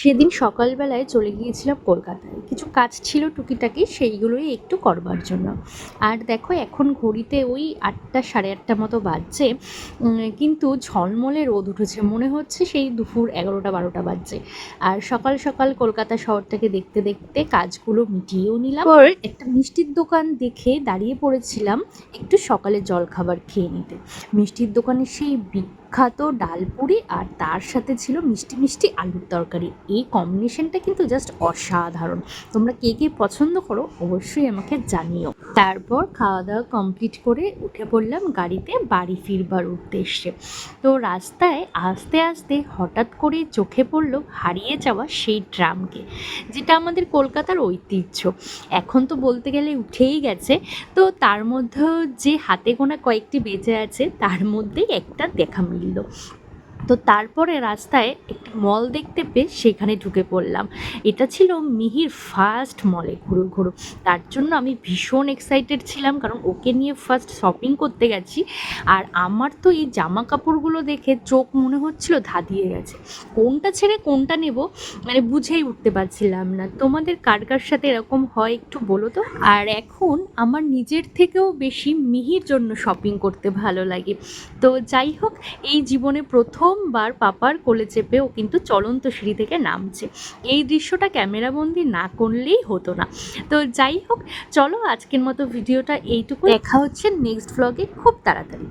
সেদিন সকালবেলায় চলে গিয়েছিলাম কলকাতায়। কিছু কাজ ছিল টুকিটাকি, সেইগুলোই একটু করবার জন্য। আর দেখো এখন ঘড়িতে ওই ৮টা সাড়ে ৮টা মতো বাজছে। কিন্তু ঝলমলে রোদ উঠেছে, মনে হচ্ছে সেই দুপুর ১১টা ১২টা বাজছে। আর সকাল সকাল কলকাতা শহরটাকে দেখতে দেখতে কাজগুলো মিটিয়েও নিলাম। পর একটা মিষ্টির দোকান দেখে দাঁড়িয়ে পড়েছিলাম একটু সকালের জলখাবার খেয়ে নিতে। মিষ্টির দোকানে সেই বিখ্যাত ডালপুরি আর তার সাথে ছিল মিষ্টি মিষ্টি আলুর তরকারি। এই কম্বিনেশনটা কিন্তু জাস্ট অসাধারণ। তোমরা কে কে পছন্দ করো অবশ্যই আমাকে জানিও। তারপর খাওয়া দাওয়া কমপ্লিট করে উঠে পড়লাম গাড়িতে বাড়ি ফিরবার উদ্দেশ্যে। তো রাস্তায় আস্তে আস্তে হঠাৎ করে চোখে পড়লো হারিয়ে যাওয়া সেই ট্রামকে, যেটা আমাদের কলকাতার ঐতিহ্য। এখন তো বলতে গেলে উঠেই গেছে। তো তার মধ্যেও যে হাতে গোনা কয়েকটি বেঁচে আছে তার মধ্যেই একটা দেখা মিলল। তো তারপরে রাস্তায় একটি মল দেখতে পেয়ে সেখানে ঢুকে পড়লাম। এটা ছিল মিহির ফার্স্ট মলে ঘুরু। তার জন্য আমি ভীষণ এক্সাইটেড ছিলাম, কারণ ওকে নিয়ে ফার্স্ট শপিং করতে গেছি। আর আমার তো এই জামা কাপড়গুলো দেখে চোখ মনে হচ্ছিল ধাঁধিয়ে গেছে, কোনটা ছেড়ে কোনটা নেব মানে বুঝেই উঠতে পারছিলাম না। তোমাদের কার কার সাথে এরকম হয় একটু বলো তো। আর এখন আমার নিজের থেকেও বেশি মিহির জন্য শপিং করতে ভালো লাগে। তো যাই হোক, এই জীবনে প্রথমবার পাপার কোলে চেপে ও কিন্তু চলন্ত সিঁড়ি থেকে নামছে। এই দৃশ্যটা ক্যামেরাবন্দি না করলেই হতো না। তো যাই হোক, চলো আজকের মতো ভিডিওটা এইটুকু। দেখা হচ্ছে নেক্সট ব্লগে খুব তাড়াতাড়ি।